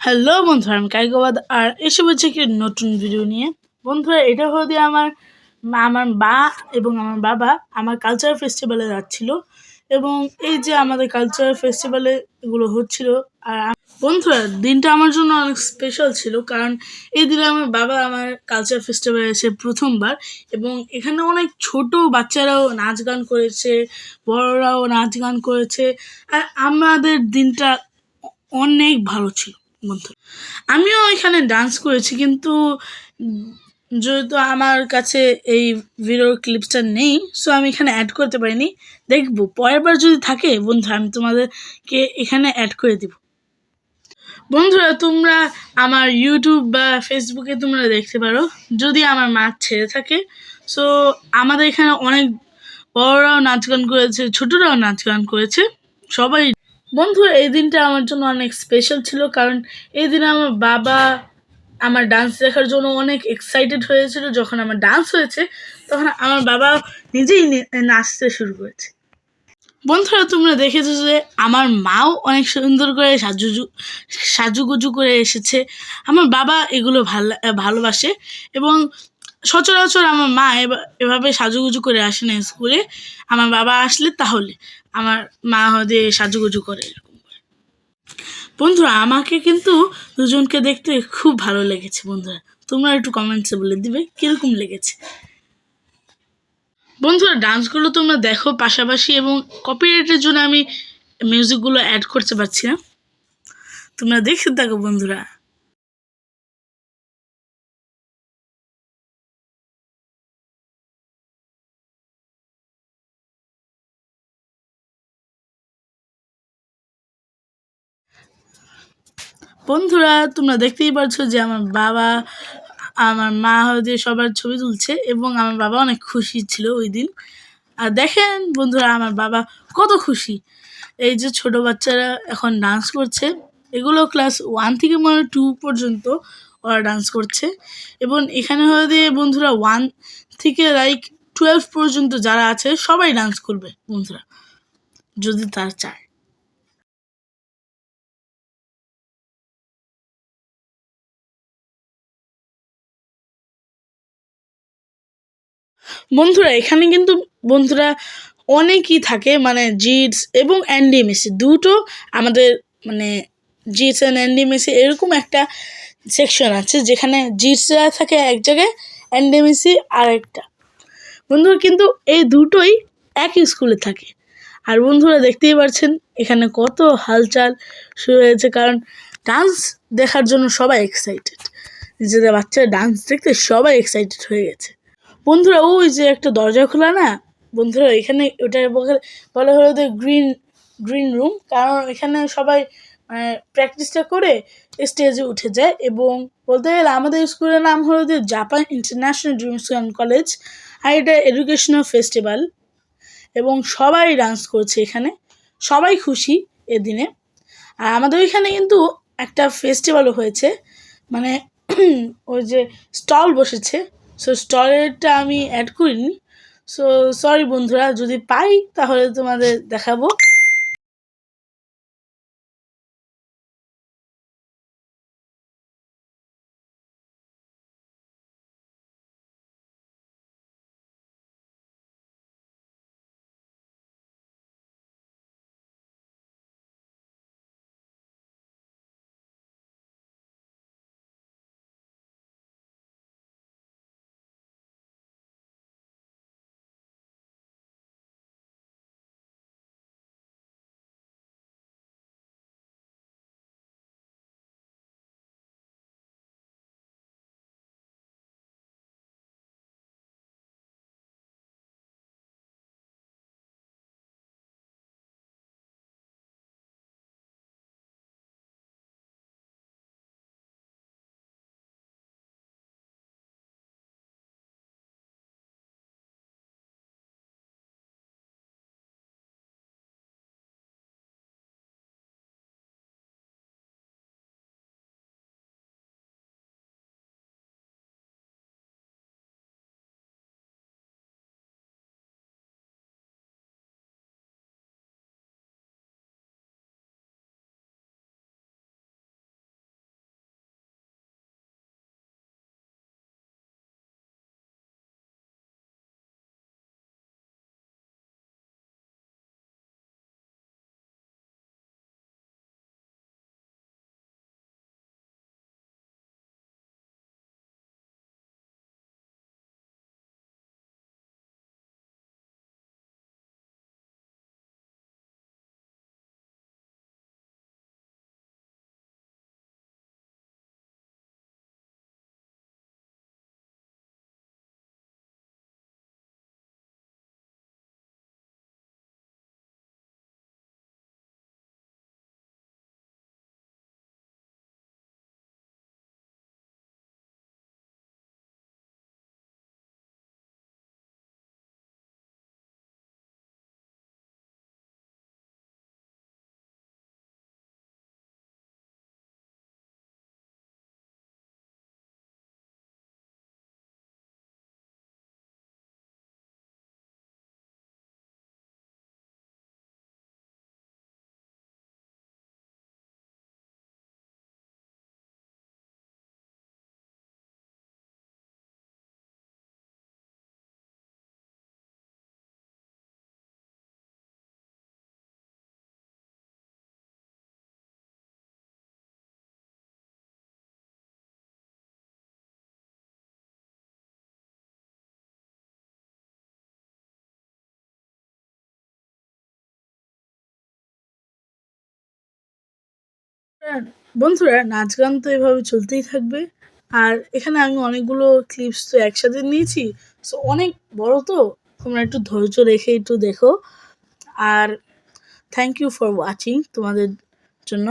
Hello বন্ধুরা, আমি কাইকোবাদ আর এসে বলছি একটি নতুন ভিডিও নিয়ে। বন্ধুরা, এটা হলো দিয়ে আমার মা এবং আমার বাবা আমার কালচারাল ফেস্টিভ্যালে যাচ্ছিল, এবং এই যে আমাদের কালচারাল ফেস্টিভ্যালে এগুলো হচ্ছিল। আর বন্ধুরা, দিনটা আমার জন্য অনেক স্পেশাল ছিল, কারণ এই দিনে আমার বাবা আমার কালচারাল ফেস্টিভ্যালে এসে প্রথমবার, এবং এখানে অনেক ছোট বাচ্চারাও নাচ গান করেছে, বড়রাও নাচ গান করেছে। আর আমাদের দিনটা অনেক ভালো ছিল বন্ধু। আমিও এখানে ডান্স করেছি, কিন্তু যেহেতু আমার কাছে এই ভিডিওর ক্লিপসটা নেই, সো আমি এখানে অ্যাড করতে পারিনি। দেখবো পরের বার যদি থাকে বন্ধু, আমি তোমাদেরকে এখানে অ্যাড করে দিব। বন্ধুরা, তোমরা আমার ইউটিউব বা ফেসবুকে তোমরা দেখতে পারো, যদি আমার মা ছেড়ে থাকে। সো আমাদের এখানে অনেক বড়রাও নাচ গান করেছে, ছোটরাও নাচ গান করেছে, সবাই। বন্ধু, এই দিনটা আমার জন্য অনেক স্পেশাল ছিল, কারণ এই দিনে আমার বাবা আমার ডান্স দেখার জন্য অনেক এক্সাইটেড হয়েছিল। যখন আমার ডান্স হয়েছে, তখন আমার বাবা নিজেই নাচতে শুরু করেছে। বন্ধুরা, তোমরা দেখেছো যে আমার মাও অনেক সুন্দর করে সাজুগুজু করে এসেছে। আমার বাবা এগুলো ভালোবাসে, এবং সচরাচর আমার মা এভাবে সাজুগুজু করে আসে না স্কুলে। আমার বাবা আসলে তাহলে আমার মা হয়ে সাজুগুজু করে। বন্ধুরা, আমাকে কিন্তু দুজনকে দেখতে খুব ভালো লেগেছে। বন্ধুরা, তোমরা একটু কমেন্টসে বলে দিবে কিরকম লেগেছে। বন্ধুরা, ডান্সগুলো তোমরা দেখো পাশাপাশি, এবং কপিরাইটের জন্য আমি মিউজিকগুলো অ্যাড করতে পারছি না, তোমরা দেখতে থাকো বন্ধুরা। বন্ধুরা, তোমরা দেখতেই পারছো যে আমার বাবা আমার মা হয়তো সবার ছবি তুলছে, এবং আমার বাবা অনেক খুশি ছিল ওই দিন। আর দেখেন বন্ধুরা, আমার বাবা কত খুশি। এই যে ছোট বাচ্চারা এখন ডান্স করছে, এগুলো ক্লাস 1 থেকে 2 পর্যন্ত ওরা ডান্স করছে। এবং এখানে হয়তো বন্ধুরা 1 থেকে 12 পর্যন্ত যারা আছে সবাই ডান্স করবে বন্ধুরা, যদি তারা চায়। বন্ধুরা, এখানে কিন্তু বন্ধুরা অনেকই থাকে, মানে জিটস এবং এনডিএমএসি দুটো আমাদের, মানে জিটস অ্যান্ড এনডিএমএসি এরকম একটা সেকশন আছে, যেখানে জিটসরা থাকে এক জায়গায়, এনডিএমএসি আর একটা। বন্ধুরা, কিন্তু এই দুটোই একই স্কুলে থাকে। আর বন্ধুরা, দেখতেই পাচ্ছেন এখানে কত হালচাল শুরু হয়েছে, কারণ ডান্স দেখার জন্য সবাই এক্সাইটেড। নিজেদের বাচ্চারা ডান্স দেখতে সবাই এক্সাইটেড হয়ে গেছে। বন্ধুরা, ওই যে একটা দরজা খোলা না বন্ধুরা, এখানে ওটা বলা হলো যে গ্রিন গ্রিন রুম, কারণ এখানে সবাই প্র্যাকটিসটা করে স্টেজে উঠে যায়। এবং বলতে গেলে আমাদের স্কুলের নাম হলো যে জাপান ইন্টারন্যাশনাল ড্রিমস কলেজ, আর এটা এডুকেশনাল ফেস্টিভ্যাল, এবং সবাই ডান্স করছে এখানে, সবাই খুশি এদিনে। আর আমাদের ওইখানে কিন্তু একটা ফেস্টিভ্যালও হয়েছে, মানে ওই যে স্টল বসেছে। সো স্টলেরটা আমি অ্যাড করিনি, সো সরি বন্ধুরা, যদি পাই তাহলে তোমাদের দেখাবো। বন্ধুরা নাচ গান তো এভাবে চলতেই থাকবে। আর এখানে আমি অনেকগুলো ক্লিপস তো একসাথে নিয়েছি, সো অনেক বড় তো, তোমরা একটু ধৈর্য রেখে একটু দেখো। আর থ্যাংক ইউ ফর ওয়াচিং তোমাদের জন্য।